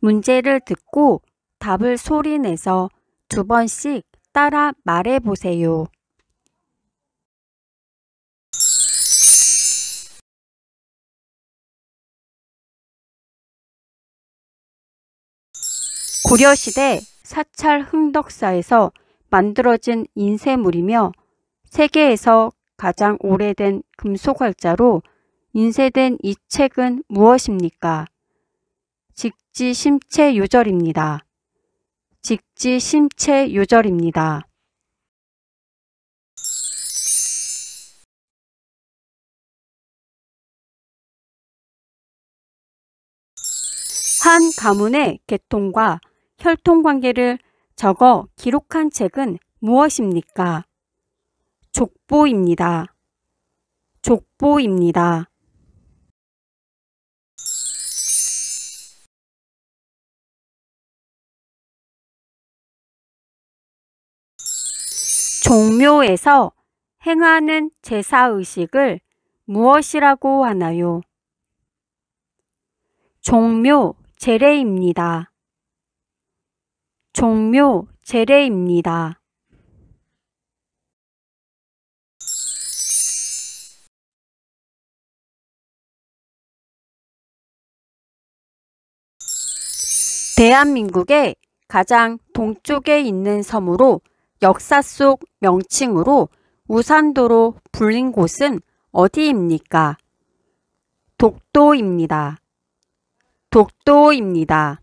문제를 듣고 답을 소리내서 2번씩 따라 말해보세요. 고려시대 사찰 흥덕사에서 만들어진 인쇄물이며 세계에서 가장 오래된 금속활자로 인쇄된 이 책은 무엇입니까? 직지심체요절입니다. 직지심체요절입니다. 한 가문의 계통과 혈통관계를 적어 기록한 책은 무엇입니까? 족보입니다. 족보입니다. 종묘에서 행하는 제사의식을 무엇이라고 하나요? 종묘 제례입니다. 종묘 제례입니다. 대한민국의 가장 동쪽에 있는 섬으로 역사 속 명칭으로 우산도로 불린 곳은 어디입니까? 독도입니다. 독도입니다.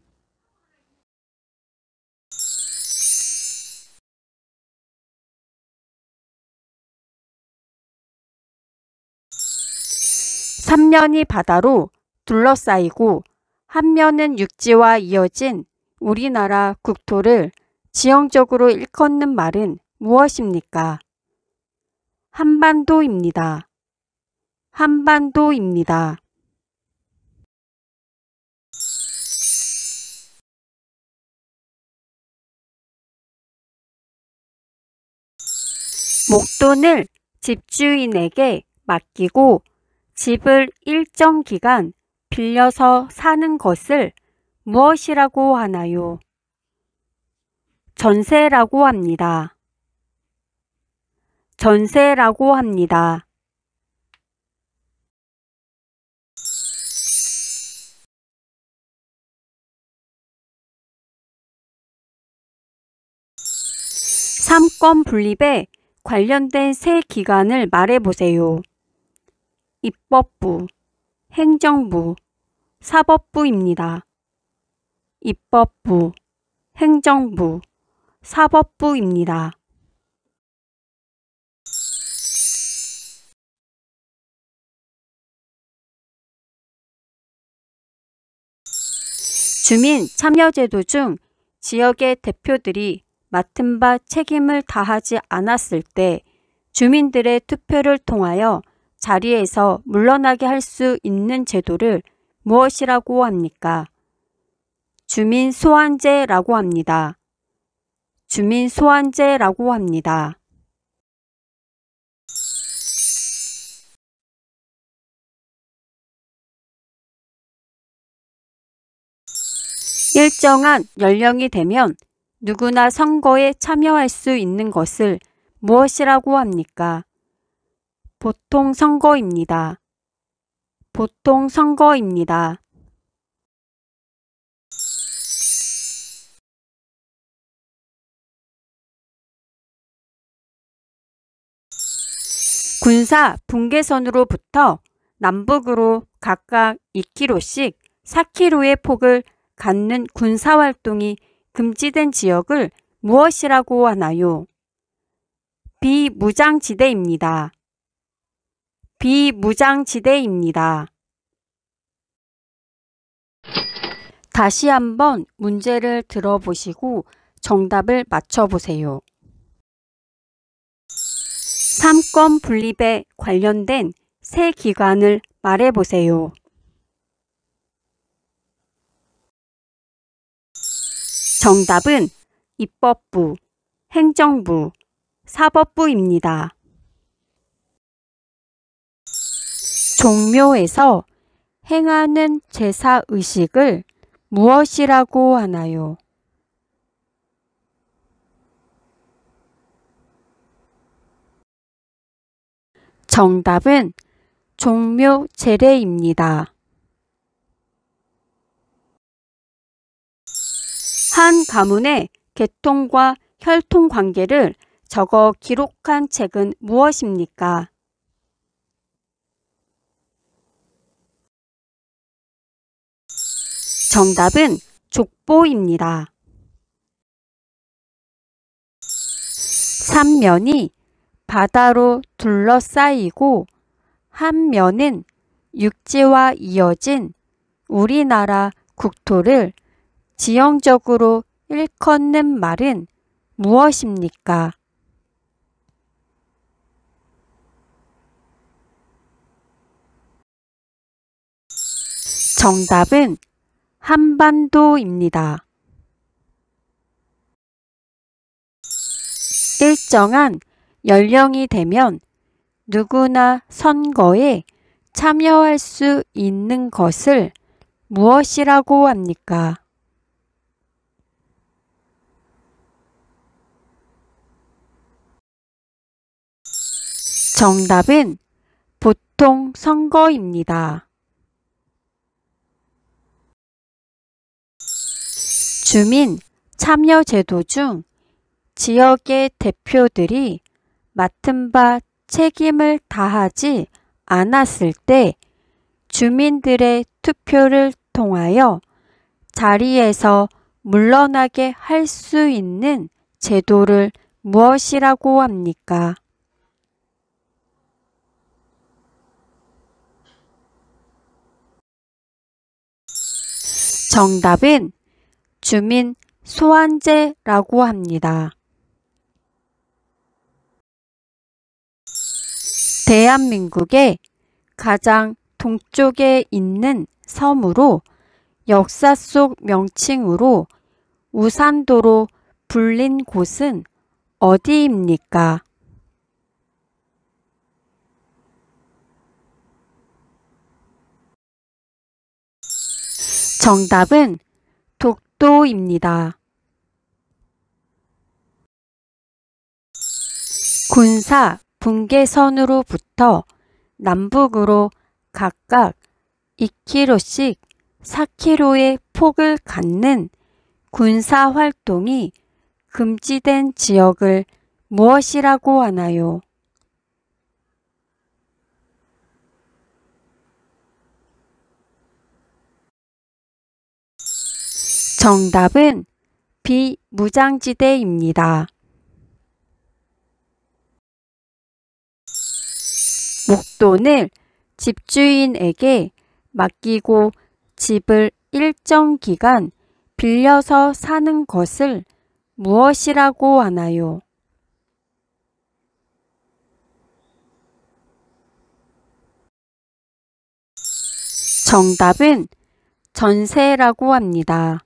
삼면이 바다로 둘러싸이고 한 면은 육지와 이어진 우리나라 국토를 지형적으로 일컫는 말은 무엇입니까? 한반도입니다. 한반도입니다. 목돈을 집주인에게 맡기고 집을 일정 기간 빌려서 사는 것을 무엇이라고 하나요? 전세라고 합니다. 전세라고 합니다. 삼권 분립에 관련된 세 기관을 말해보세요. 입법부, 행정부, 사법부입니다. 입법부, 행정부, 사법부입니다. 주민 참여제도 중 지역의 대표들이 맡은 바 책임을 다하지 않았을 때 주민들의 투표를 통하여 자리에서 물러나게 할 수 있는 제도를 무엇이라고 합니까? 주민소환제라고 합니다. 주민소환제라고 합니다. 일정한 연령이 되면 누구나 선거에 참여할 수 있는 것을 무엇이라고 합니까? 보통선거입니다. 보통선거입니다. 군사 분계선으로부터 남북으로 각각 2km씩 4km의 폭을 갖는 군사활동이 금지된 지역을 무엇이라고 하나요? 비무장지대입니다. 비무장지대입니다. 다시 한번 문제를 들어보시고 정답을 맞춰보세요. 삼권 분립에 관련된 세 기관을 말해보세요. 정답은 입법부, 행정부, 사법부입니다. 종묘에서 행하는 제사의식을 무엇이라고 하나요? 정답은 종묘 제례입니다. 한 가문의 계통과 혈통 관계를 적어 기록한 책은 무엇입니까? 정답은 족보입니다. 삼면이 바다로 둘러싸이고 한 면은 육지와 이어진 우리나라 국토를 지형적으로 일컫는 말은 무엇입니까? 정답은 한반도입니다. 일정한 연령이 되면 누구나 선거에 참여할 수 있는 것을 무엇이라고 합니까? 정답은 보통 선거입니다. 주민 참여제도 중 지역의 대표들이 맡은 바 책임을 다하지 않았을 때 주민들의 투표를 통하여 자리에서 물러나게 할 수 있는 제도를 무엇이라고 합니까? 정답은 주민 소환제라고 합니다. 대한민국의 가장 동쪽에 있는 섬으로 역사 속 명칭으로 우산도로 불린 곳은 어디입니까? 정답은 독도입니다. 군사 분계선으로부터 남북으로 각각 2km씩 4km의 폭을 갖는 군사활동이 금지된 지역을 무엇이라고 하나요? 정답은 비무장지대입니다. 목돈을 집주인에게 맡기고 집을 일정 기간 빌려서 사는 것을 무엇이라고 하나요? 정답은 전세라고 합니다.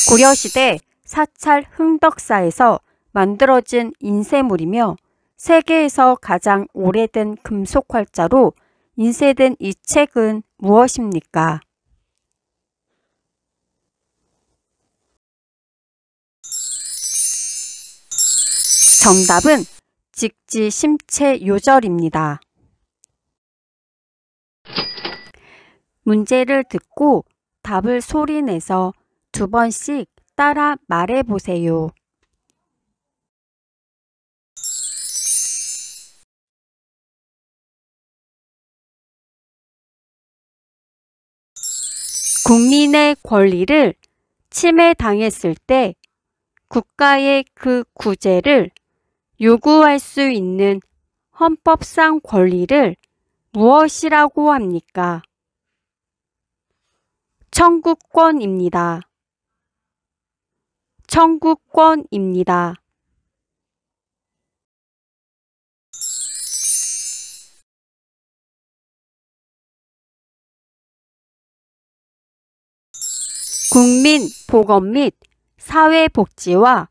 고려시대 사찰 흥덕사에서 만들어진 인쇄물이며 세계에서 가장 오래된 금속 활자로 인쇄된 이 책은 무엇입니까? 정답은 직지심체요절입니다. 문제를 듣고 답을 소리내서 2번씩 따라 말해보세요. 국민의 권리를 침해당했을 때 국가의 그 구제를 요구할 수 있는 헌법상 권리를 무엇이라고 합니까? 청구권입니다. 청구권입니다. 국민보건 및 사회복지와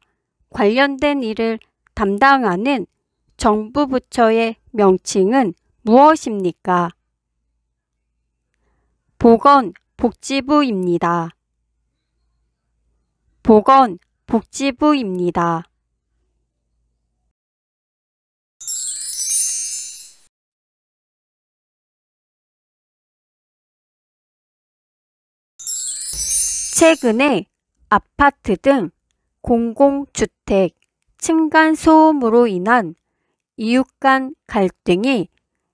관련된 일을 담당하는 정부 부처의 명칭은 무엇입니까? 보건복지부입니다. 보건복지부입니다. 최근에 아파트 등 공공주택 층간소음으로 인한 이웃 간 갈등이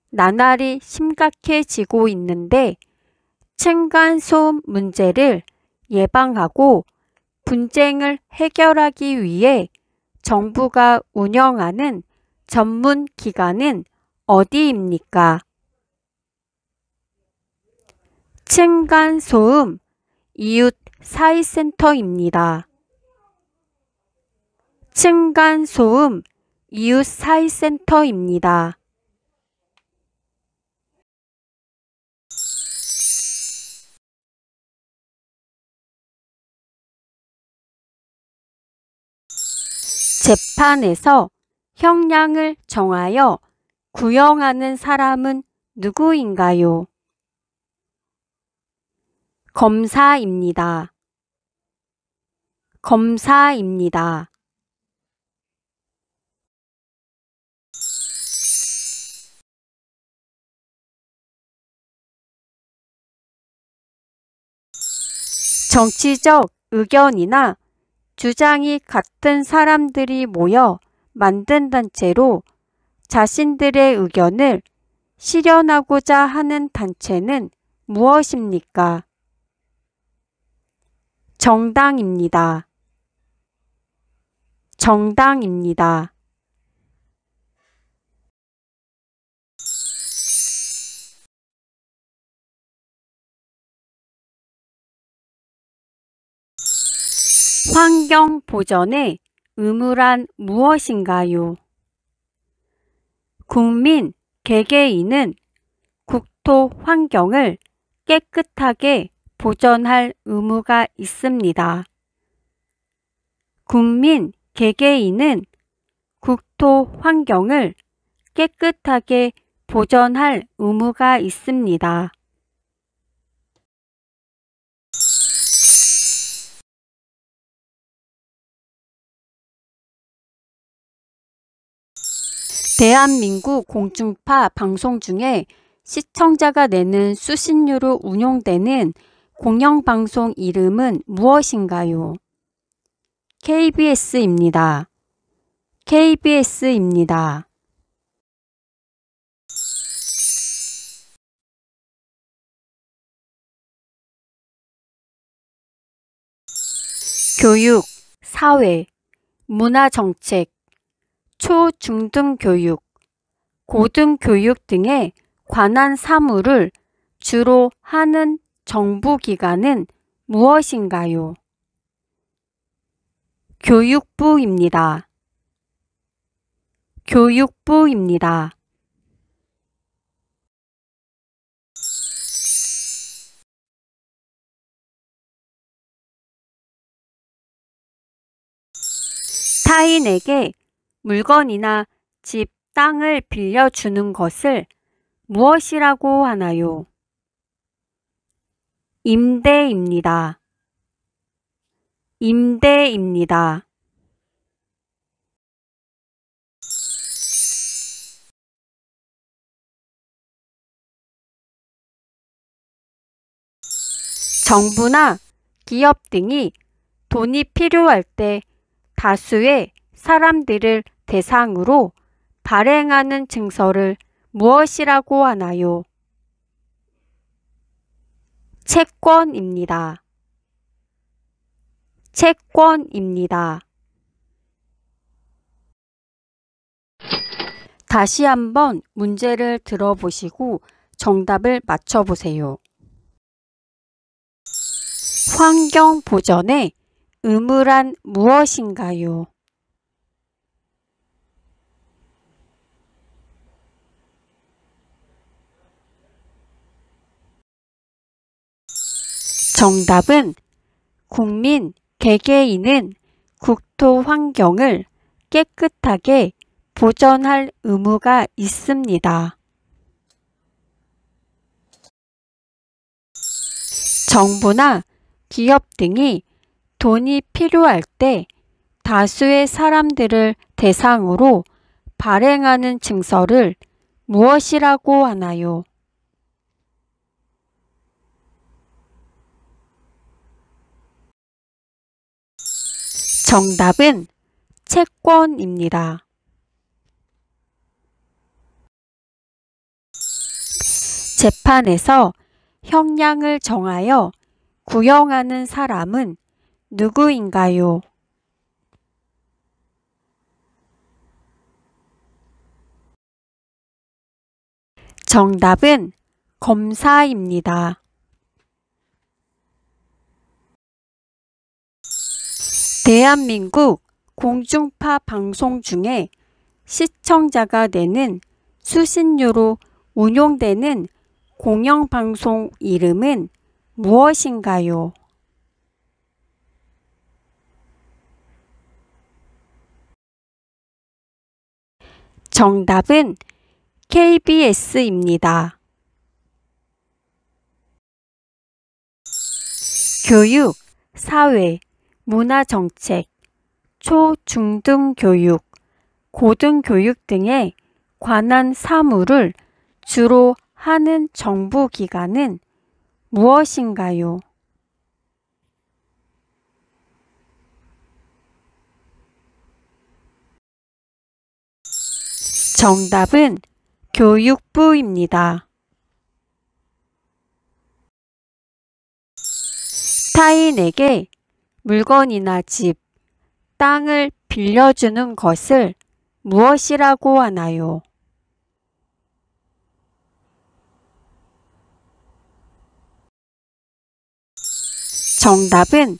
나날이 심각해지고 있는데 층간소음 문제를 예방하고 분쟁을 해결하기 위해 정부가 운영하는 전문 기관은 어디입니까? 층간소음 이웃사회센터입니다. 층간소음 이웃사회센터입니다. 재판에서 형량을 정하여 구형하는 사람은 누구인가요? 검사입니다. 검사입니다. 정치적 의견이나 주장이 같은 사람들이 모여 만든 단체로 자신들의 의견을 실현하고자 하는 단체는 무엇입니까? 정당입니다. 정당입니다. 환경 보전의 의무란 무엇인가요? 국민 개개인은 국토 환경을 깨끗하게 보전할 의무가 있습니다. 국민 개개인은 국토 환경을 깨끗하게 보전할 의무가 있습니다. 대한민국 공중파 방송 중에 시청자가 내는 수신료로 운용되는 공영방송 이름은 무엇인가요? KBS입니다. KBS입니다. 교육, 사회, 문화정책, 초중등교육, 고등교육 등에 관한 사무를 주로 하는 정부기관은 무엇인가요? 교육부입니다. 교육부입니다. 타인에게 물건이나 집, 땅을 빌려주는 것을 무엇이라고 하나요? 임대입니다. 임대입니다. 정부나 기업 등이 돈이 필요할 때 다수의 사람들을 대상으로 발행하는 증서를 무엇이라고 하나요? 채권입니다. 채권입니다. 다시 한번 문제를 들어보시고 정답을 맞춰보세요. 환경 보전의 의무란 무엇인가요? 정답은 국민 개개인은 국토 환경을 깨끗하게 보전할 의무가 있습니다. 정부나 기업 등이 돈이 필요할 때 다수의 사람들을 대상으로 발행하는 증서를 무엇이라고 하나요? 정답은 채권입니다. 재판에서 형량을 정하여 구형하는 사람은 누구인가요? 정답은 검사입니다. 대한민국 공중파 방송 중에 시청자가 내는 수신료로 운용되는 공영방송 이름은 무엇인가요? 정답은 KBS입니다. 교육, 사회, 문화정책, 초, 중등교육, 고등교육 등에 관한 사무를 주로 하는 정부기관은 무엇인가요? 정답은 교육부입니다. 타인에게 물건이나 집, 땅을 빌려주는 것을 무엇이라고 하나요? 정답은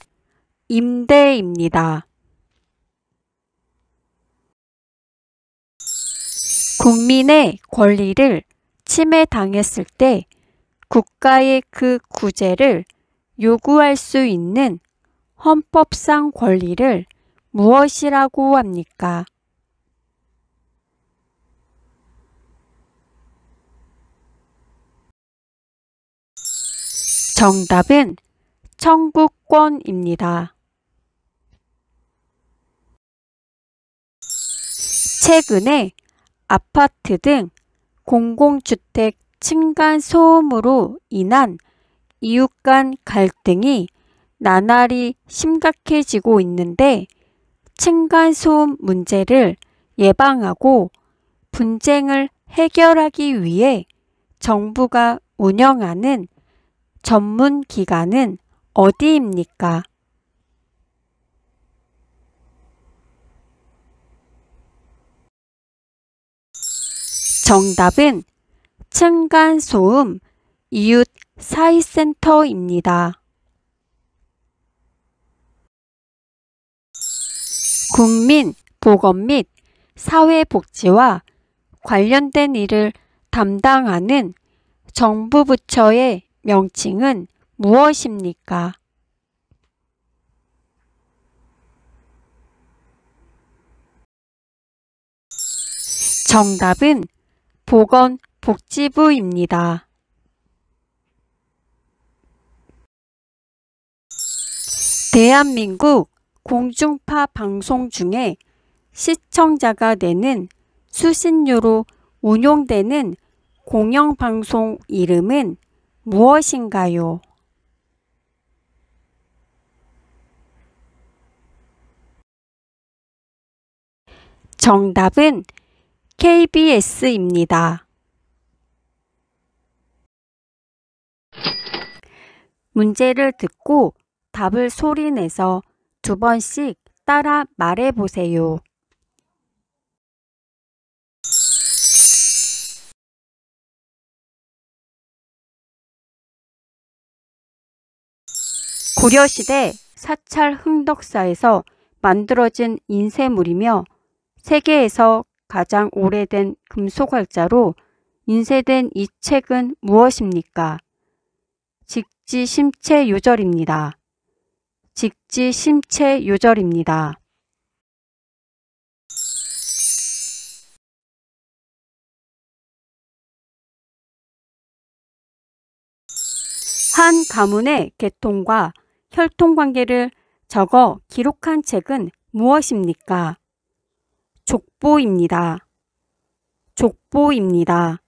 임대입니다. 국민의 권리를 침해당했을 때 국가의 그 구제를 요구할 수 있는 헌법상 권리를 무엇이라고 합니까? 정답은 청구권입니다. 최근에 아파트 등 공공주택 층간소음으로 인한 이웃 간 갈등이 나날이 심각해지고 있는데 층간소음 문제를 예방하고 분쟁을 해결하기 위해 정부가 운영하는 전문 기관은 어디입니까? 정답은 층간소음 이웃 사회센터입니다. 국민 보건 및 사회복지와 관련된 일을 담당하는 정부 부처의 명칭은 무엇입니까? 정답은 보건복지부입니다. 대한민국 공중파 방송 중에 시청자가 내는 수신료로 운용되는 공영방송 이름은 무엇인가요? 정답은 KBS입니다. 문제를 듣고 답을 소리내서 2번씩 따라 말해보세요. 고려시대 사찰 흥덕사에서 만들어진 인쇄물이며 세계에서 가장 오래된 금속활자로 인쇄된 이 책은 무엇입니까? 직지심체요절입니다. 직지심체요절입니다. 한 가문의 계통과 혈통관계를 적어 기록한 책은 무엇입니까? 족보입니다. 족보입니다.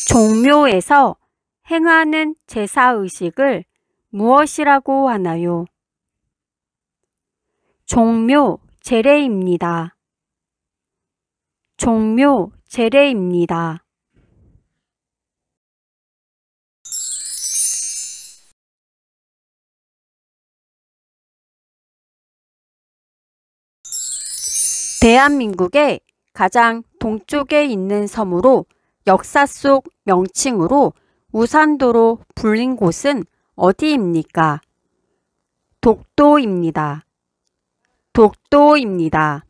종묘에서 행하는 제사의식을 무엇이라고 하나요? 종묘 제례입니다. 종묘 제례입니다. 대한민국의 가장 동쪽에 있는 섬으로 역사 속 명칭으로 우산도로 불린 곳은 어디입니까? 독도입니다. 독도입니다.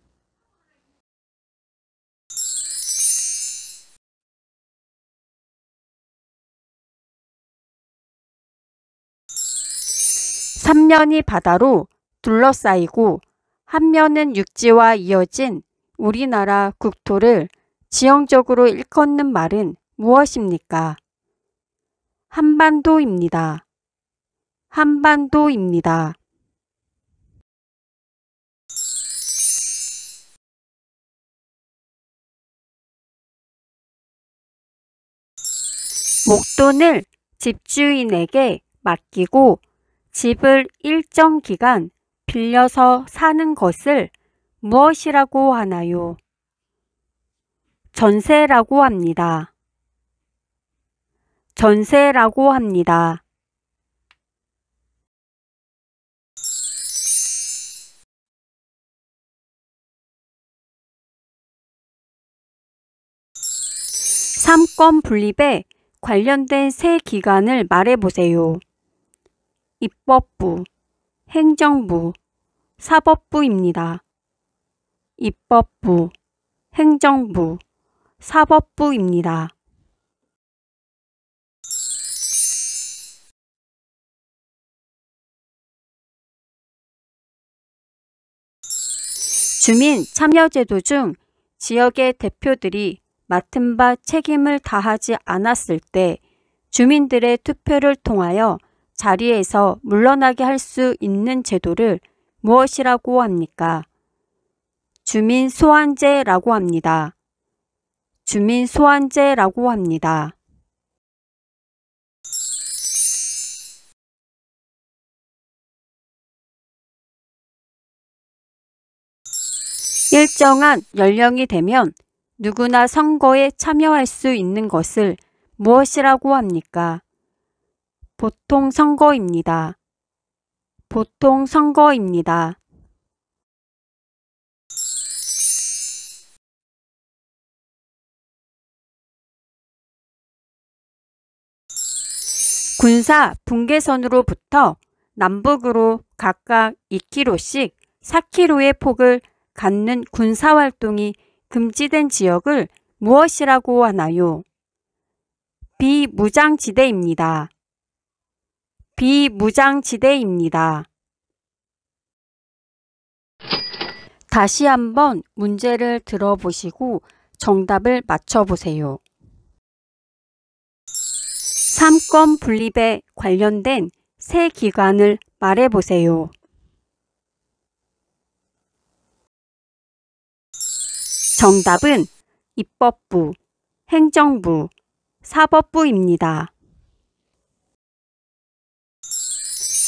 삼면이 바다로 둘러싸이고 한 면은 육지와 이어진 우리나라 국토를 지형적으로 일컫는 말은 무엇입니까? 한반도입니다. 한반도입니다. 목돈을 집주인에게 맡기고 집을 일정 기간 빌려서 사는 것을 무엇이라고 하나요? 전세라고 합니다. 전세라고 합니다. 삼권 분립에 관련된 세 기관을 말해보세요. 입법부, 행정부, 사법부입니다. 입법부, 행정부, 사법부입니다. 주민 참여제도 중 지역의 대표들이 맡은 바 책임을 다하지 않았을 때 주민들의 투표를 통하여 자리에서 물러나게 할 수 있는 제도를 무엇이라고 합니까? 주민 소환제라고 합니다. 주민 소환제라고 합니다. 일정한 연령이 되면 누구나 선거에 참여할 수 있는 것을 무엇이라고 합니까? 보통 선거입니다. 보통 선거입니다. 군사 분계선으로부터 남북으로 각각 2km씩 4km의 폭을 갖는 군사활동이 금지된 지역을 무엇이라고 하나요? 비무장지대입니다. 비무장지대입니다. 다시 한번 문제를 들어보시고 정답을 맞춰보세요. 삼권 분립에 관련된 세 기관을 말해보세요. 정답은 입법부, 행정부, 사법부입니다.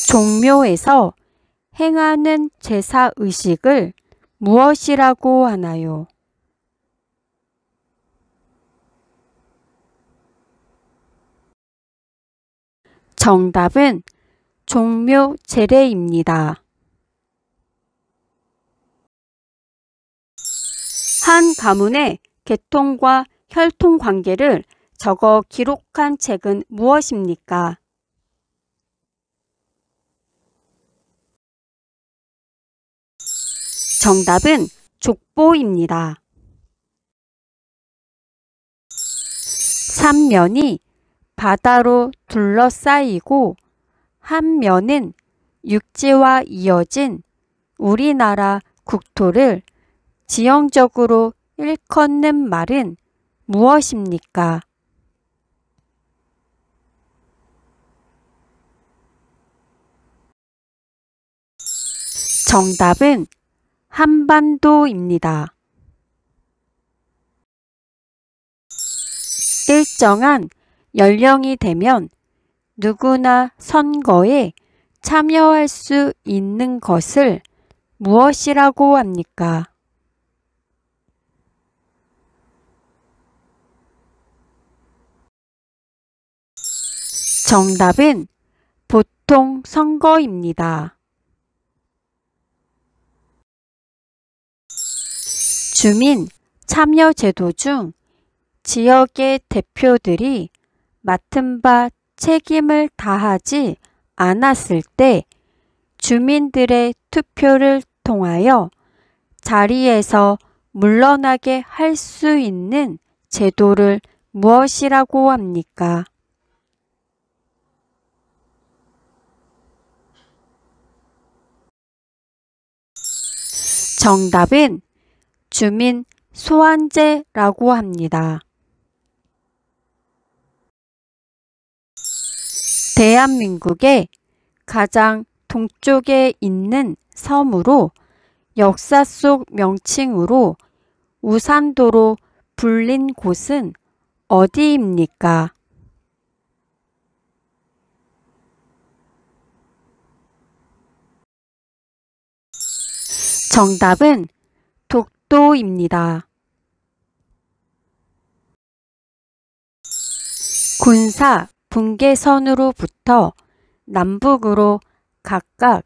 종묘에서 행하는 제사의식을 무엇이라고 하나요? 정답은 종묘 제례입니다. 한 가문의 계통과 혈통 관계를 적어 기록한 책은 무엇입니까? 정답은 족보입니다. 삼면이 바다로 둘러싸이고 한 면은 육지와 이어진 우리나라 국토를 지형적으로 일컫는 말은 무엇입니까? 정답은 한반도입니다. 일정한 연령이 되면 누구나 선거에 참여할 수 있는 것을 무엇이라고 합니까? 정답은 보통 선거입니다. 주민 참여제도 중 지역의 대표들이 맡은 바 책임을 다하지 않았을 때 주민들의 투표를 통하여 자리에서 물러나게 할 수 있는 제도를 무엇이라고 합니까? 정답은 주민 소환제라고 합니다. 대한민국의 가장 동쪽에 있는 섬으로 역사 속 명칭으로 우산도로 불린 곳은 어디입니까? 정답은 독도입니다. 군사 분계선으로부터 남북으로 각각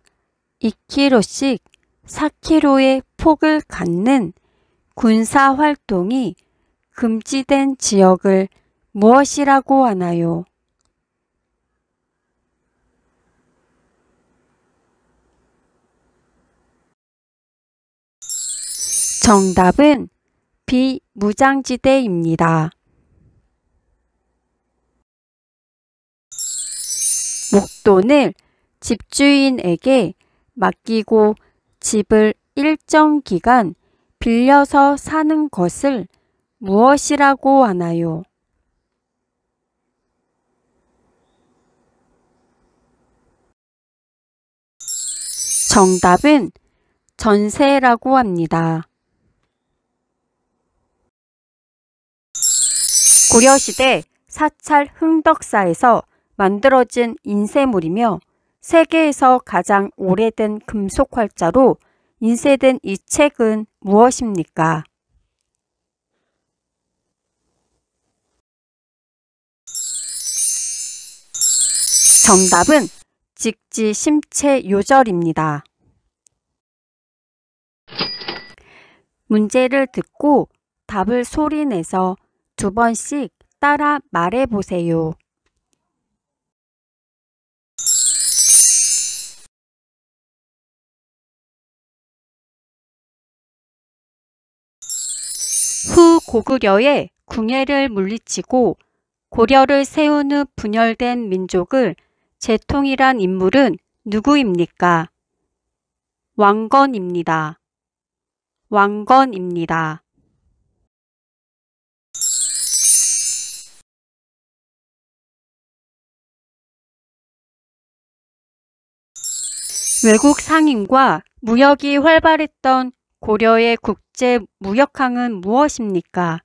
2km씩 4km의 폭을 갖는 군사 활동이 금지된 지역을 무엇이라고 하나요? 정답은 비무장지대입니다. 목돈을 집주인에게 맡기고 집을 일정 기간 빌려서 사는 것을 무엇이라고 하나요? 정답은 전세라고 합니다. 고려시대 사찰 흥덕사에서 만들어진 인쇄물이며 세계에서 가장 오래된 금속 활자로 인쇄된 이 책은 무엇입니까? 정답은 직지심체요절입니다. 문제를 듣고 답을 소리내서 2번씩 따라 말해보세요. 후 고구려의 궁예를 물리치고 고려를 세운 후 분열된 민족을 재통일한 인물은 누구입니까? 왕건입니다. 왕건입니다. 외국 상인과 무역이 활발했던 고려의 국제 무역항은 무엇입니까?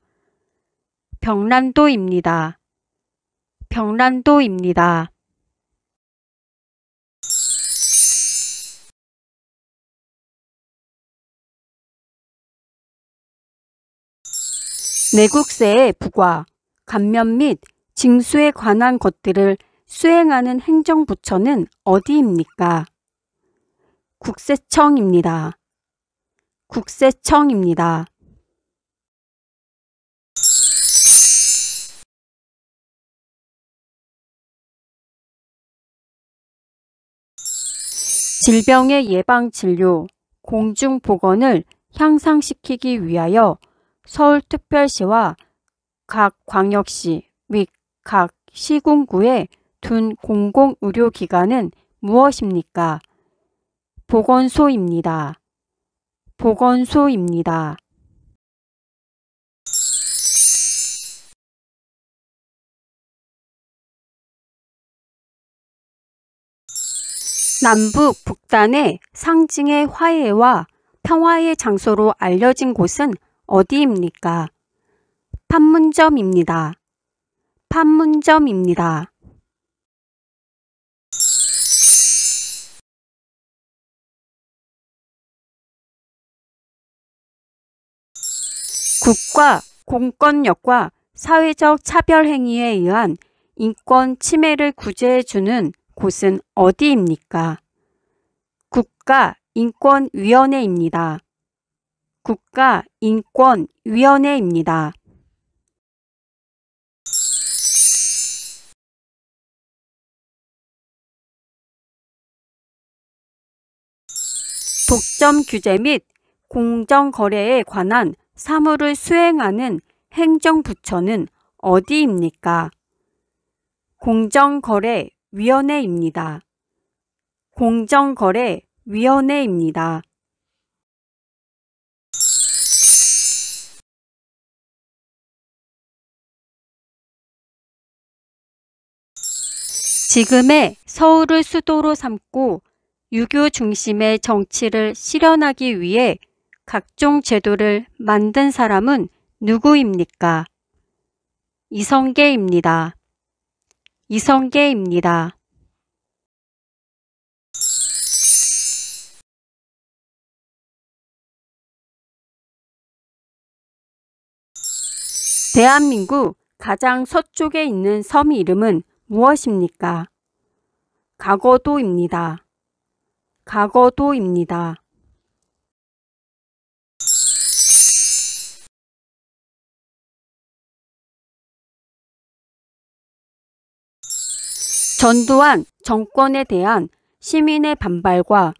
병란도입니다. 병란도입니다. 내국세의 부과, 감면 및 징수에 관한 것들을 수행하는 행정부처는 어디입니까? 국세청입니다. 국세청입니다. 질병의 예방 진료, 공중보건을 향상시키기 위하여 서울특별시와 각 광역시 및 각 시군구에 둔 공공의료기관은 무엇입니까? 보건소입니다. 보건소입니다. 남북 북단의 상징의 화해와 평화의 장소로 알려진 곳은 어디입니까? 판문점입니다. 판문점입니다. 국가 공권력과 사회적 차별 행위에 의한 인권 침해를 구제해주는 곳은 어디입니까? 국가인권위원회입니다. 국가인권위원회입니다. 독점 규제 및 공정거래에 관한 사무를 수행하는 행정부처는 어디입니까? 공정거래위원회입니다. 공정거래위원회입니다. 지금의 서울을 수도로 삼고 유교 중심의 정치를 실현하기 위해 각종 제도를 만든 사람은 누구입니까? 이성계입니다. 이성계입니다. 대한민국 가장 서쪽에 있는 섬 이름은 무엇입니까? 가거도입니다. 가거도입니다. 전두환 정권에 대한 시민의 반발과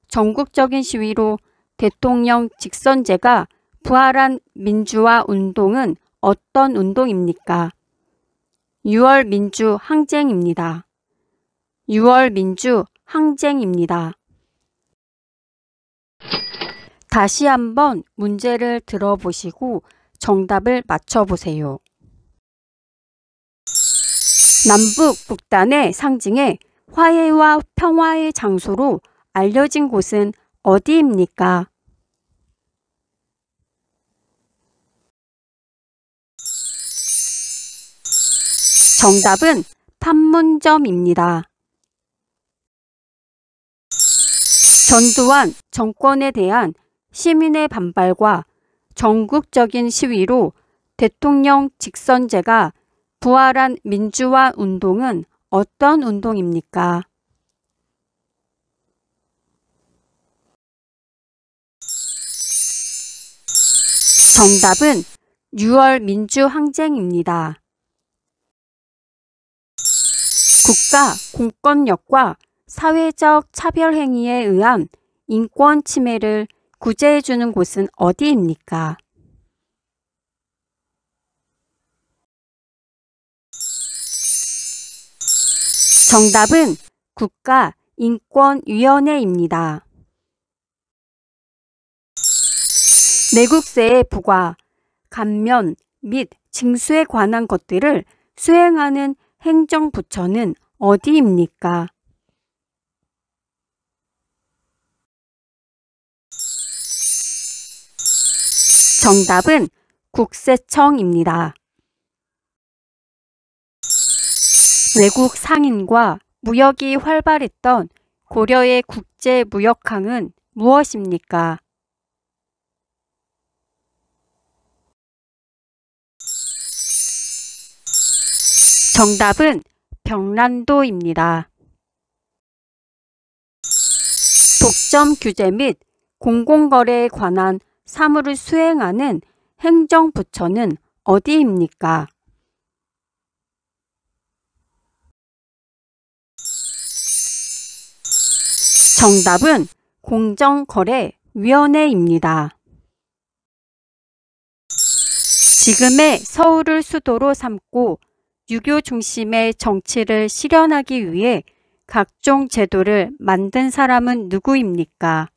전국적인 시위로 대통령 직선제가 부활한 민주화 운동은 어떤 운동입니까? 6월 민주 항쟁입니다. 6월 민주 항쟁입니다. 다시 한번 문제를 들어보시고 정답을 맞춰보세요. 남북 북단의 상징의 화해와 평화의 장소로 알려진 곳은 어디입니까? 정답은 판문점입니다. 전두환 정권에 대한 시민의 반발과 전국적인 시위로 대통령 직선제가 부활한 민주화 운동은 어떤 운동입니까? 정답은 6월 민주항쟁입니다. 국가 공권력과 사회적 차별 행위에 의한 인권 침해를 구제해주는 곳은 어디입니까? 정답은 국가인권위원회입니다. 내국세의 부과, 감면 및 징수에 관한 것들을 수행하는 행정부처는 어디입니까? 정답은 국세청입니다. 외국 상인과 무역이 활발했던 고려의 국제무역항은 무엇입니까? 정답은 병란도입니다. 독점 규제 및 공공거래에 관한 사무를 수행하는 행정부처는 어디입니까? 정답은 공정거래위원회입니다. 지금의 서울을 수도로 삼고 유교 중심의 정치를 실현하기 위해 각종 제도를 만든 사람은 누구입니까?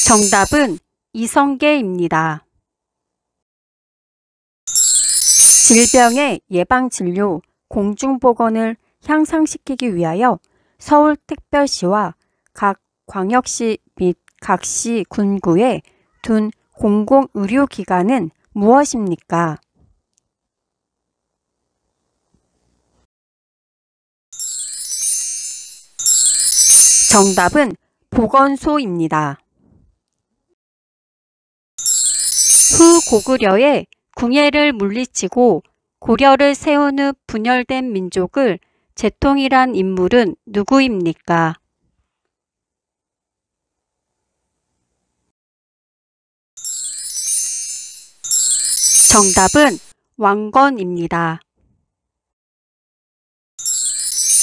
정답은 이성계입니다. 질병의 예방진료, 공중보건을 향상시키기 위하여 서울특별시와 각 광역시 및 각 시 군구에 둔 공공의료기관은 무엇입니까? 정답은 보건소입니다. 후고구려에 궁예를 물리치고 고려를 세운 후 분열된 민족을 재통일한 인물은 누구입니까? 정답은 왕건입니다.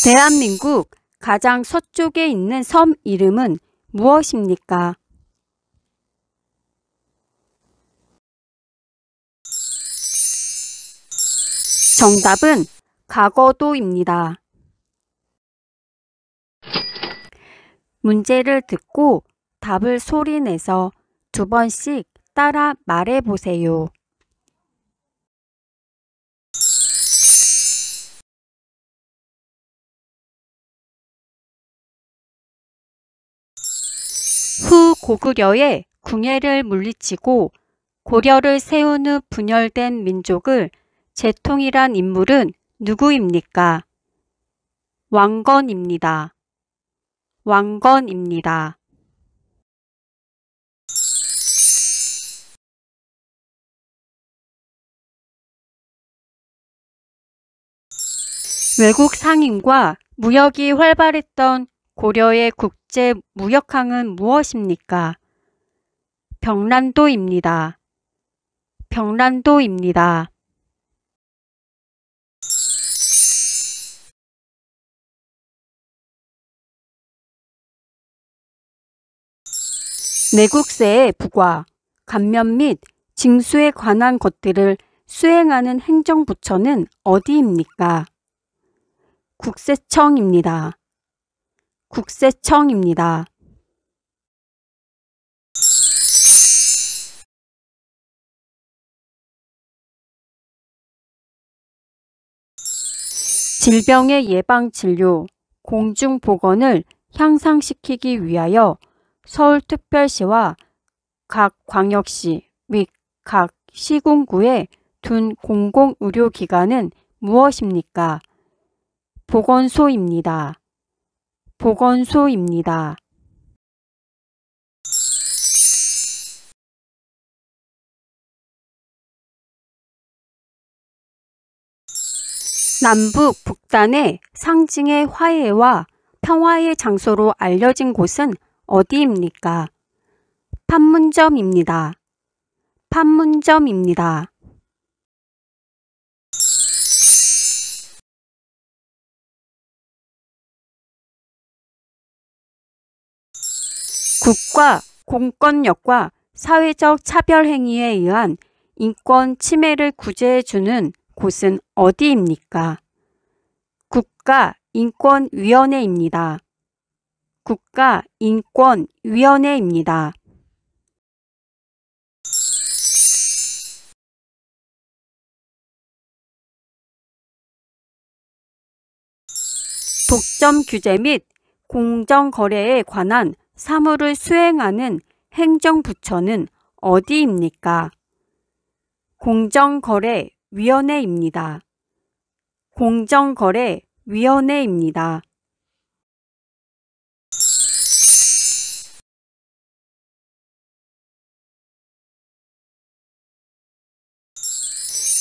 대한민국 가장 서쪽에 있는 섬 이름은 무엇입니까? 정답은 가거도입니다. 문제를 듣고 답을 소리내서 2번씩 따라 말해보세요. 후고구려에 궁예를 물리치고 고려를 세운 후 분열된 민족을 재통일한 인물은 누구입니까? 왕건입니다. 왕건입니다. 외국 상인과 무역이 활발했던 고려의 국제 무역항은 무엇입니까? 병란도입니다. 병란도입니다. 내국세의 부과, 감면 및 징수에 관한 것들을 수행하는 행정부처는 어디입니까? 국세청입니다. 국세청입니다. 질병의 예방 진료, 공중보건을 향상시키기 위하여 서울특별시와 각 광역시 및 각 시군구에 둔 공공의료기관은 무엇입니까? 보건소입니다. 보건소입니다. 남북 북단의 상징의 화해와 평화의 장소로 알려진 곳은 어디입니까? 판문점입니다. 판문점입니다. 국가 공권력과 사회적 차별 행위에 의한 인권 침해를 구제해주는 곳은 어디입니까? 국가인권위원회입니다. 국가인권위원회입니다. 독점 규제 및 공정거래에 관한 사무를 수행하는 행정부처는 어디입니까? 공정거래위원회입니다. 공정거래위원회입니다.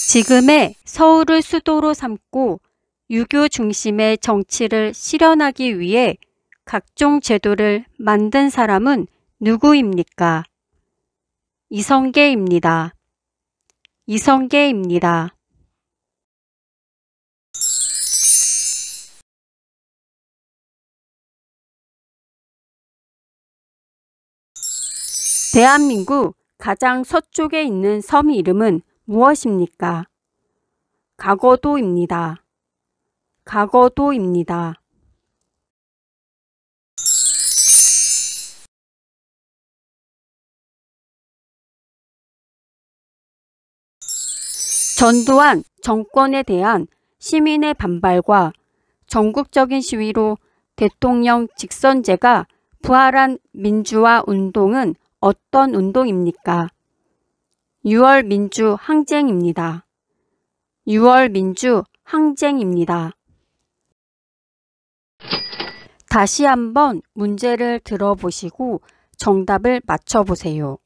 지금의 서울을 수도로 삼고 유교 중심의 정치를 실현하기 위해 각종 제도를 만든 사람은 누구입니까? 이성계입니다. 이성계입니다. 대한민국 가장 서쪽에 있는 섬 이름은 무엇입니까? 가거도입니다. 가거도입니다. 전두환 정권에 대한 시민의 반발과 전국적인 시위로 대통령 직선제가 부활한 민주화 운동은 어떤 운동입니까? 6월 민주 항쟁입니다. 6월 민주 항쟁입니다. 다시 한번 문제를 들어보시고 정답을 맞춰보세요.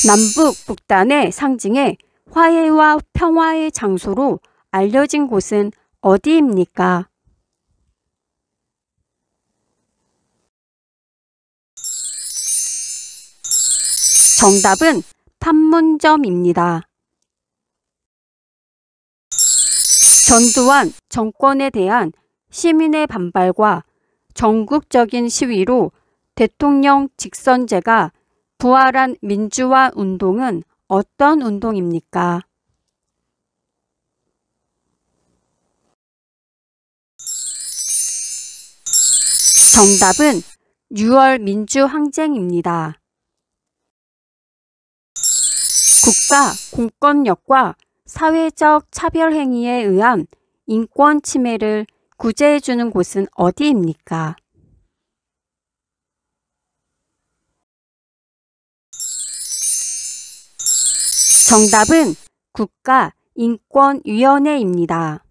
남북 북단의 상징에 화해와 평화의 장소로 알려진 곳은 어디입니까? 정답은 판문점입니다. 전두환 정권에 대한 시민의 반발과 전국적인 시위로 대통령 직선제가 부활한 민주화 운동은 어떤 운동입니까? 정답은 6월 민주항쟁입니다. 국가 공권력과 사회적 차별행위에 의한 인권 침해를 구제해주는 곳은 어디입니까? 정답은 국가인권위원회입니다.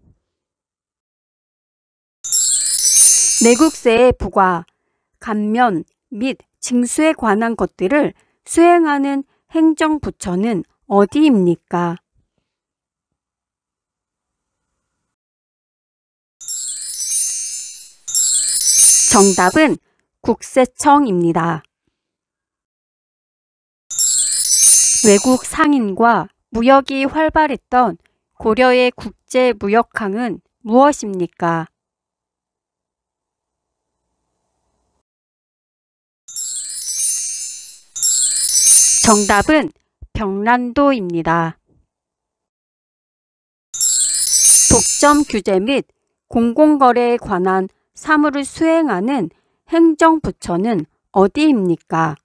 내국세의 부과, 감면 및 징수에 관한 것들을 수행하는 행정부처는 어디입니까? 정답은 국세청입니다. 외국 상인과 무역이 활발했던 고려의 국제무역항은 무엇입니까? 정답은 병란도입니다. 독점 규제 및 공공거래에 관한 사무를 수행하는 행정부처는 어디입니까?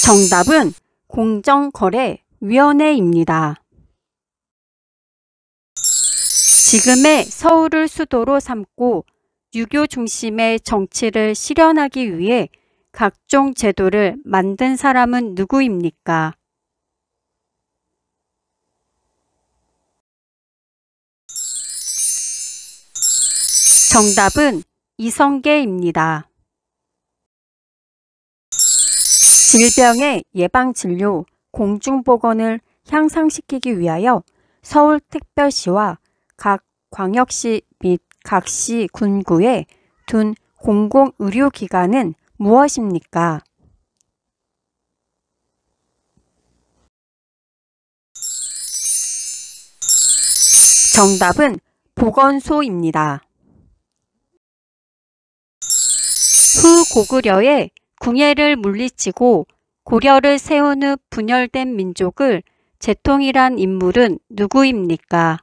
정답은 공정거래위원회입니다. 지금의 서울을 수도로 삼고 유교 중심의 정치를 실현하기 위해 각종 제도를 만든 사람은 누구입니까? 정답은 이성계입니다. 질병의 예방진료, 공중보건을 향상시키기 위하여 서울특별시와 각 광역시 및 각시 군구에 둔 공공의료기관은 무엇입니까? 정답은 보건소입니다. 후고구려의 궁예를 물리치고 고려를 세운 후 분열된 민족을 재통일한 인물은 누구입니까?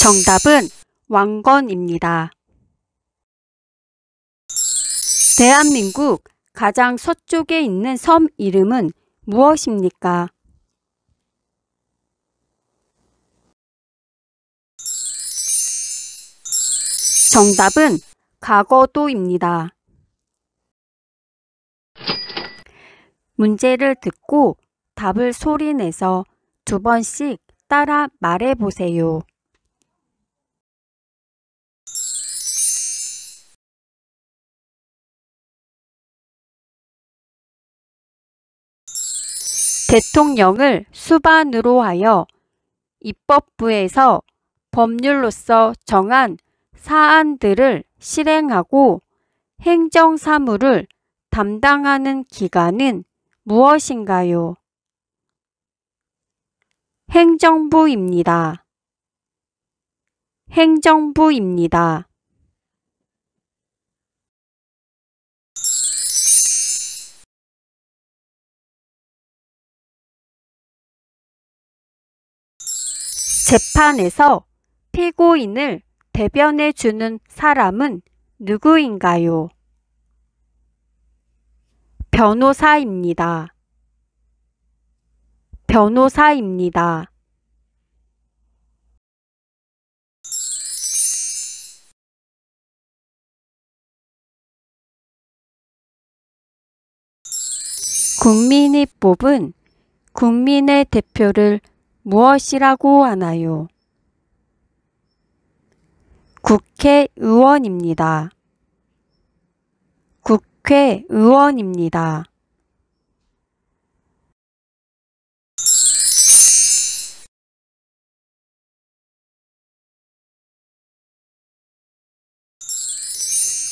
정답은 왕건입니다. 대한민국 가장 서쪽에 있는 섬 이름은 무엇입니까? 정답은 가거도입니다. 문제를 듣고 답을 소리내서 2번씩 따라 말해보세요. 대통령을 수반으로 하여 입법부에서 법률로서 정한 사안들을 실행하고 행정사무를 담당하는 기관은 무엇인가요? 행정부입니다. 행정부입니다. 재판에서 피고인을 대변해 주는 사람은 누구인가요? 변호사입니다. 변호사입니다. 국민이 뽑은 국민의 대표를 무엇이라고 하나요? 국회의원입니다. 국회의원입니다.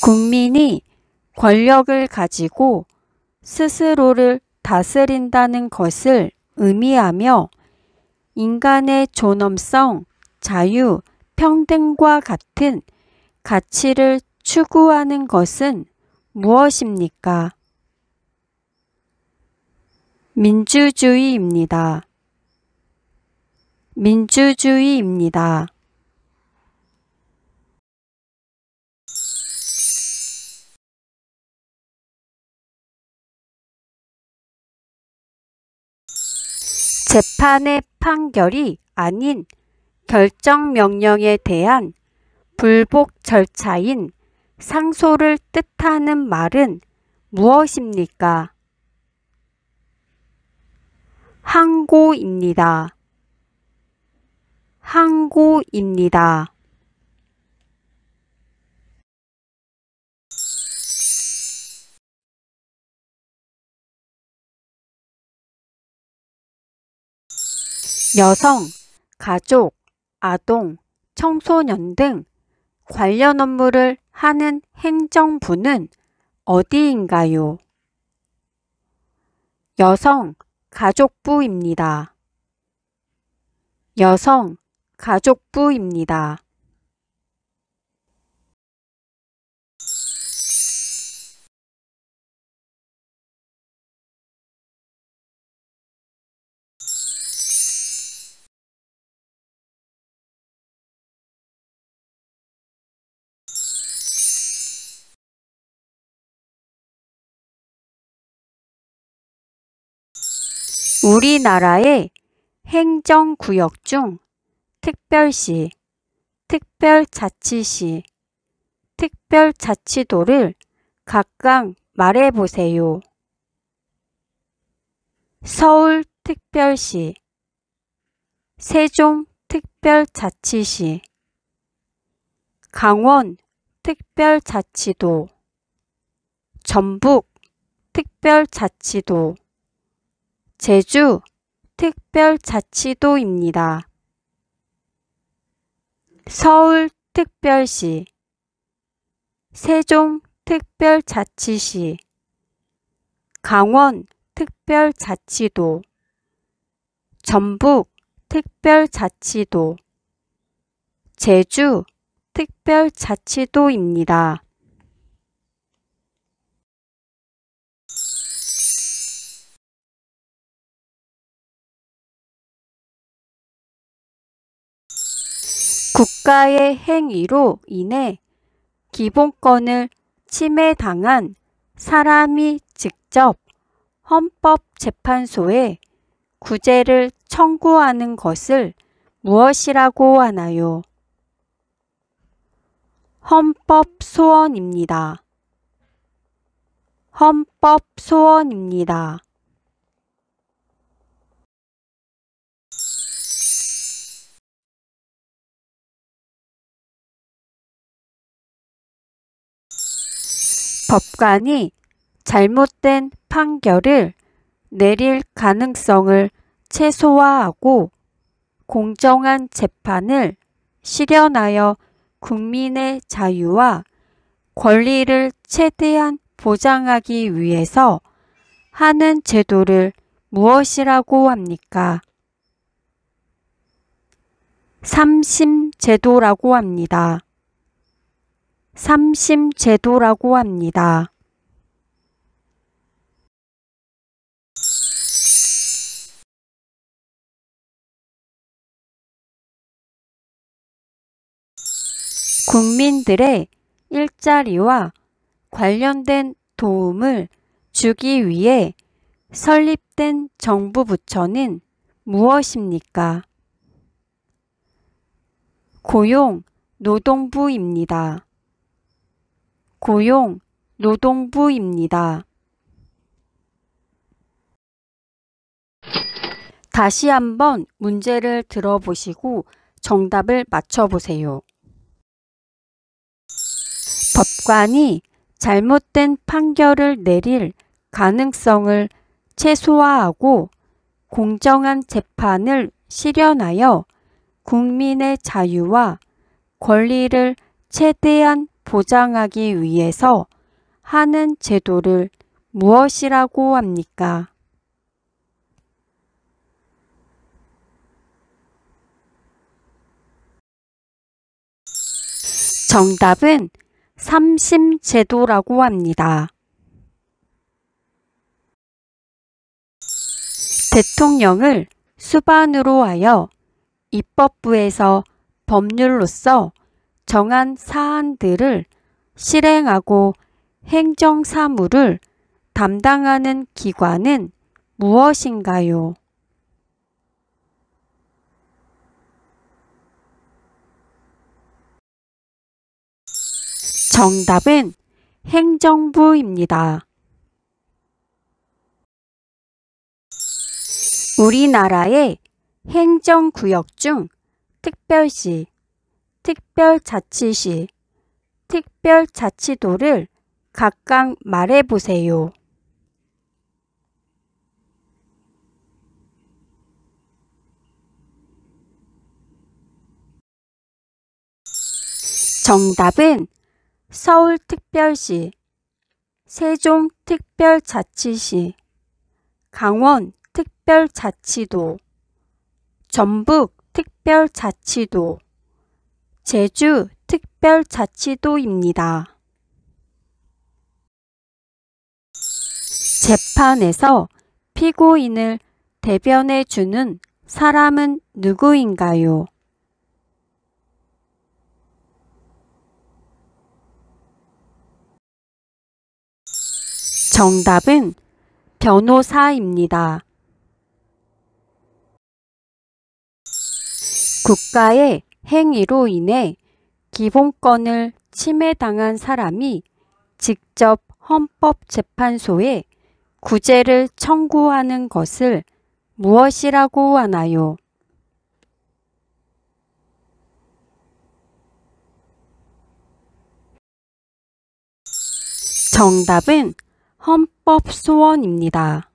국민이 권력을 가지고 스스로를 다스린다는 것을 의미하며 인간의 존엄성, 자유, 평등과 같은 가치를 추구하는 것은 무엇입니까? 민주주의입니다. 민주주의입니다. 재판의 판결이 아닌 결정명령에 대한 불복 절차인 상소를 뜻하는 말은 무엇입니까? 항고입니다. 항고입니다. 여성, 가족, 아동, 청소년 등 관련 업무를 하는 행정부는 어디인가요? 여성, 가족부입니다. 여성, 가족부입니다. 우리나라의 행정구역 중 특별시, 특별자치시, 특별자치도를 각각 말해보세요. 서울특별시, 세종특별자치시, 강원특별자치도, 전북특별자치도, 제주특별자치도입니다. 서울특별시, 세종특별자치시, 강원특별자치도, 전북특별자치도, 제주특별자치도입니다. 국가의 행위로 인해 기본권을 침해당한 사람이 직접 헌법재판소에 구제를 청구하는 것을 무엇이라고 하나요? 헌법소원입니다. 헌법소원입니다. 법관이 잘못된 판결을 내릴 가능성을 최소화하고 공정한 재판을 실현하여 국민의 자유와 권리를 최대한 보장하기 위해서 하는 제도를 무엇이라고 합니까? 삼심제도라고 합니다. 삼심제도라고 합니다. 국민들의 일자리와 관련된 도움을 주기 위해 설립된 정부 부처는 무엇입니까? 고용노동부입니다. 고용노동부입니다. 다시 한번 문제를 들어보시고 정답을 맞춰보세요. 법관이 잘못된 판결을 내릴 가능성을 최소화하고 공정한 재판을 실현하여 국민의 자유와 권리를 최대한 보장하기 위해서 하는 제도를 무엇이라고 합니까? 정답은 삼심제도라고 합니다. 대통령을 수반으로 하여 입법부에서 법률로서 정한 사안들을 실행하고 행정사무를 담당하는 기관은 무엇인가요? 정답은 행정부입니다. 우리나라의 행정구역 중 특별시, 특별자치시, 특별자치도를 각각 말해보세요. 정답은 서울특별시, 세종특별자치시, 강원특별자치도, 전북특별자치도, 제주특별자치도입니다. 재판에서 피고인을 대변해 주는 사람은 누구인가요? 정답은 변호사입니다. 국가의 행위로 인해 기본권을 침해당한 사람이 직접 헌법재판소에 구제를 청구하는 것을 무엇이라고 하나요? 정답은 헌법소원입니다.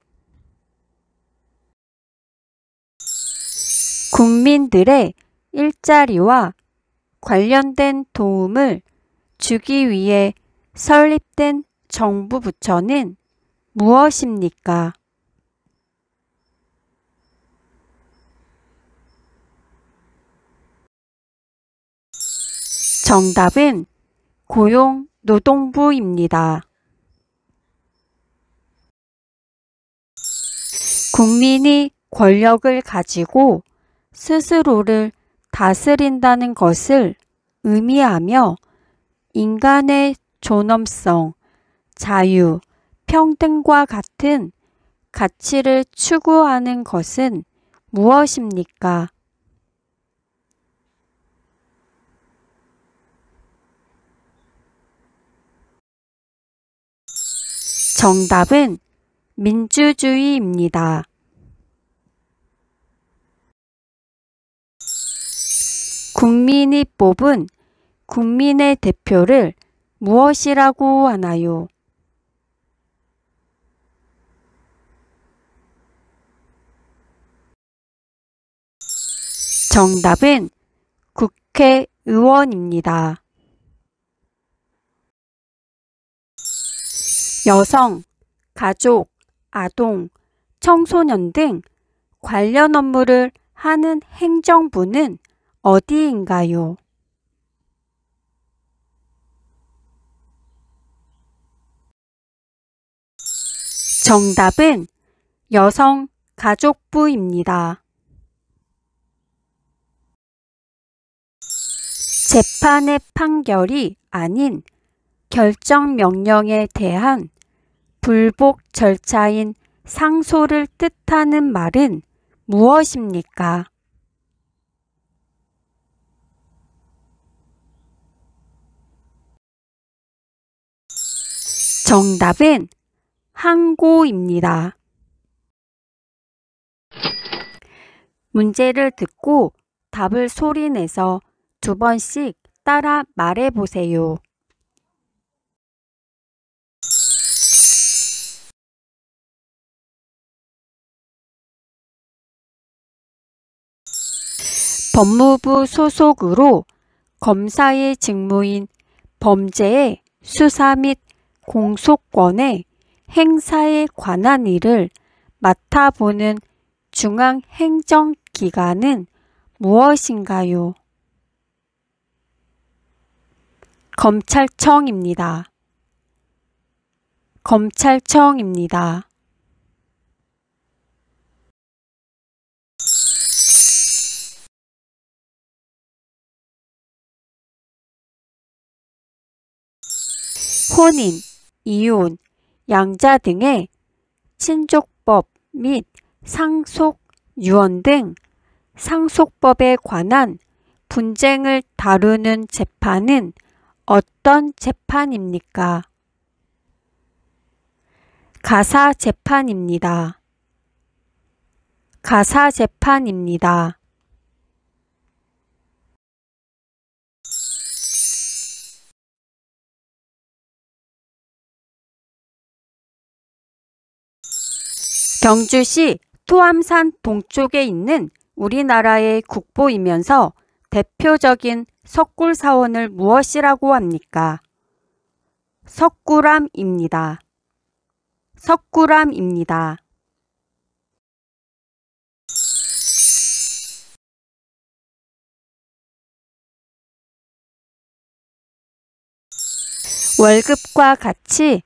국민들의 일자리와 관련된 도움을 주기 위해 설립된 정부 부처는 무엇입니까? 정답은 고용노동부입니다. 국민이 권력을 가지고 스스로를 다스린다는 것을 의미하며 인간의 존엄성, 자유, 평등과 같은 가치를 추구하는 것은 무엇입니까? 정답은 민주주의입니다. 국민이 뽑은 국민의 대표를 무엇이라고 하나요? 정답은 국회의원입니다. 여성, 가족, 아동, 청소년 등 관련 업무를 하는 행정부는 어디인가요? 정답은 여성가족부입니다. 재판의 판결이 아닌 결정명령에 대한 불복 절차인 상소를 뜻하는 말은 무엇입니까? 정답은 항고입니다. 문제를 듣고 답을 소리내서 2번씩 따라 말해보세요. 법무부 소속으로 검사의 직무인 범죄의 수사 및 공소권의 행사에 관한 일을 맡아보는 중앙행정기관은 무엇인가요? 검찰청입니다. 검찰청입니다. 혼인, 이혼, 양자 등의 친족법 및 상속, 유언 등 상속법에 관한 분쟁을 다루는 재판은 어떤 재판입니까? 가사재판입니다. 가사재판입니다. 경주시 토암산 동쪽에 있는 우리나라의 국보이면서 대표적인 석굴사원을 무엇이라고 합니까? 석굴암입니다. 석굴암입니다. 월급과 같이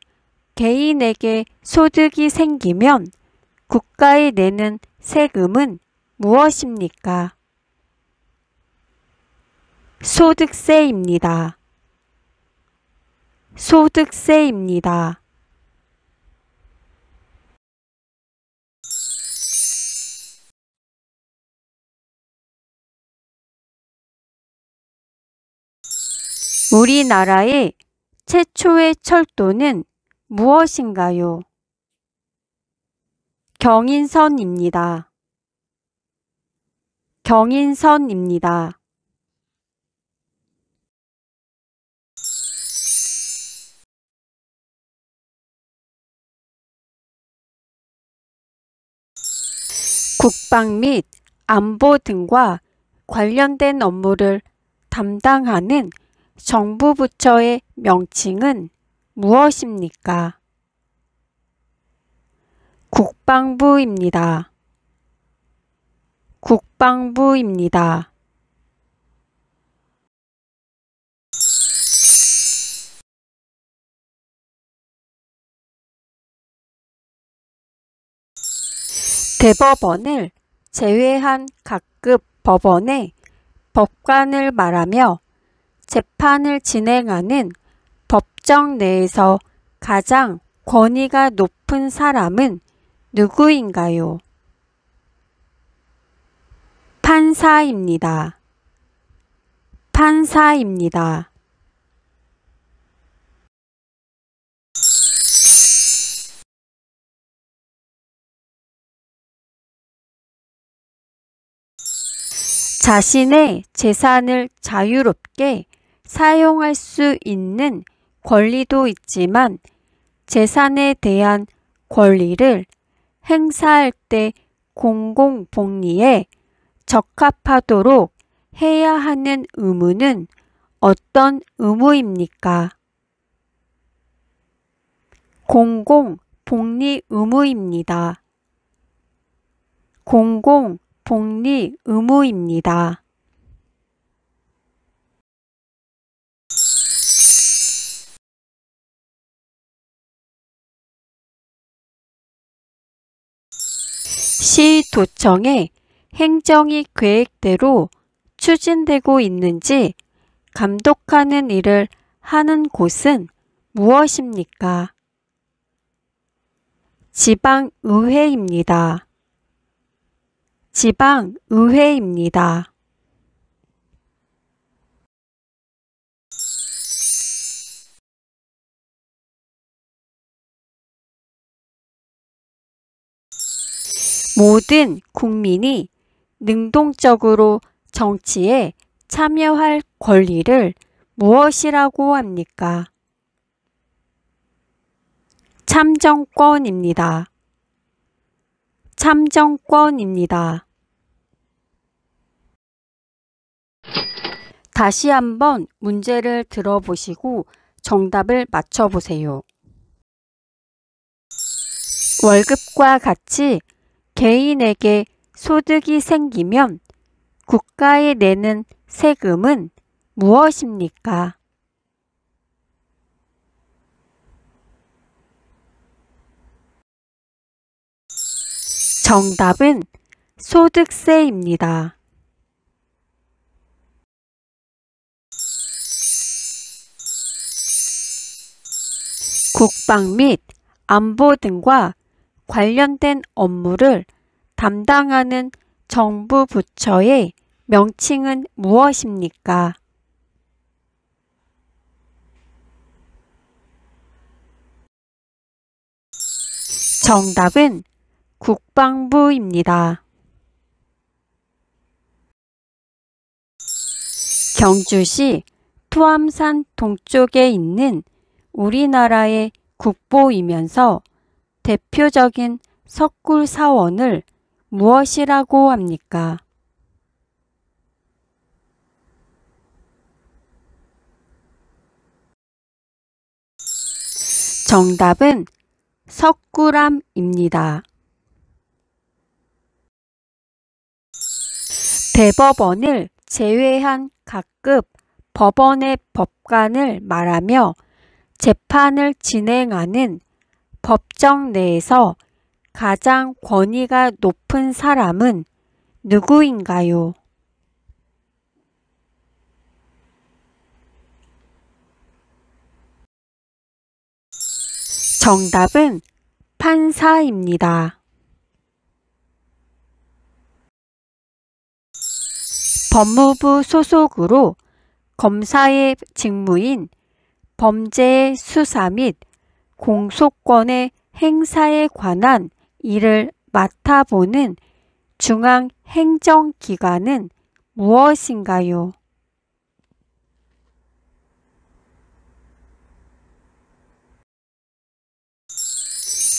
개인에게 소득이 생기면 국가에 내는 세금은 무엇입니까? 소득세입니다. 소득세입니다. 우리나라의 최초의 철도는 무엇인가요? 경인선입니다. 경인선입니다. 국방 및 안보 등과 관련된 업무를 담당하는 정부 부처의 명칭은 무엇입니까? 국방부입니다. 국방부입니다. 대법원을 제외한 각급 법원의 법관을 말하며 재판을 진행하는 법정 내에서 가장 권위가 높은 사람은 누구인가요? 판사입니다. 판사입니다. 자신의 재산을 자유롭게 사용할 수 있는 권리도 있지만 재산에 대한 권리를 행사할 때 공공복리에 적합하도록 해야 하는 의무는 어떤 의무입니까? 공공복리 의무입니다. 공공복리 의무입니다. 시도청의 행정이 계획대로 추진되고 있는지 감독하는 일을 하는 곳은 무엇입니까? 지방의회입니다. 지방의회입니다. 모든 국민이 능동적으로 정치에 참여할 권리를 무엇이라고 합니까? 참정권입니다. 참정권입니다. 다시 한번 문제를 들어보시고 정답을 맞춰보세요. 월급과 같이 개인에게 소득이 생기면 국가에 내는 세금은 무엇입니까? 정답은 소득세입니다. 국방 및 안보 등과 관련된 업무를 담당하는 정부 부처의 명칭은 무엇입니까? 정답은 국방부입니다. 경주시 투암산 동쪽에 있는 우리나라의 국보이면서 대표적인 석굴사원을 무엇이라고 합니까? 정답은 석굴암입니다. 대법원을 제외한 각급 법원의 법관을 말하며 재판을 진행하는 법정 내에서 가장 권위가 높은 사람은 누구인가요? 정답은 판사입니다. 법무부 소속으로 검사의 직무인 범죄의 수사 및 공소권의 행사에 관한 일을 맡아보는 중앙행정기관은 무엇인가요?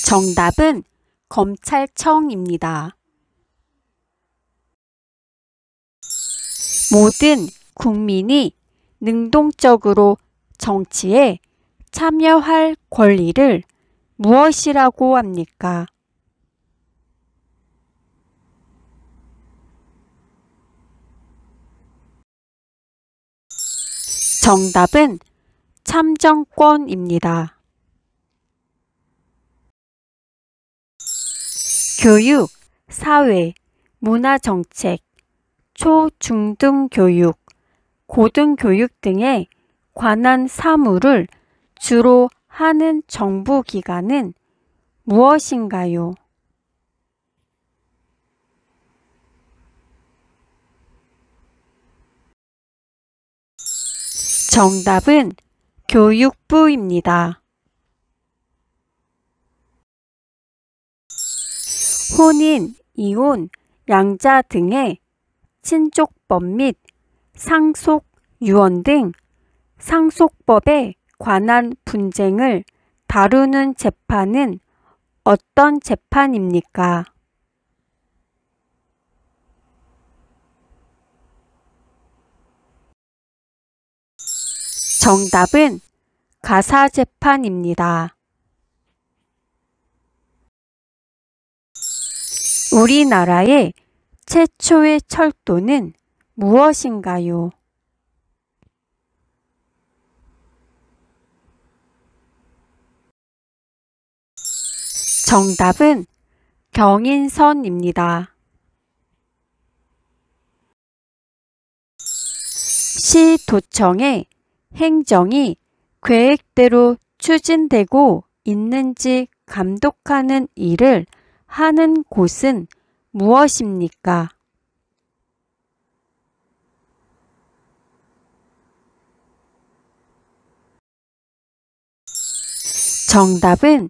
정답은 검찰청입니다. 모든 국민이 능동적으로 정치에 참여할 권리를 무엇이라고 합니까? 정답은 참정권입니다. 교육, 사회, 문화정책, 초, 중등교육, 고등교육 등에 관한 사무를 주로 하는 정부기관은 무엇인가요? 정답은 교육부입니다. 혼인, 이혼, 양자 등의 친족법 및 상속, 유언 등 상속법에 관한 분쟁을 다루는 재판은 어떤 재판입니까? 정답은 가사재판입니다. 우리나라의 최초의 철도는 무엇인가요? 정답은 경인선입니다. 시도청의 행정이 계획대로 추진되고 있는지 감독하는 일을 하는 곳은 무엇입니까? 정답은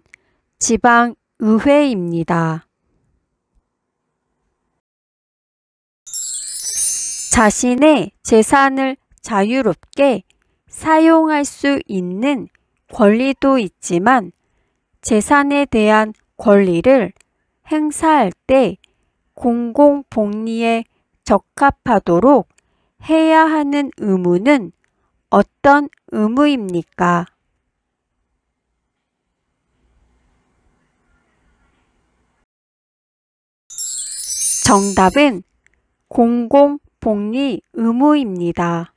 지방의회입니다. 자신의 재산을 자유롭게 사용할 수 있는 권리도 있지만 재산에 대한 권리를 행사할 때 공공복리에 적합하도록 해야 하는 의무는 어떤 의무입니까? 정답은 공공복리 의무입니다.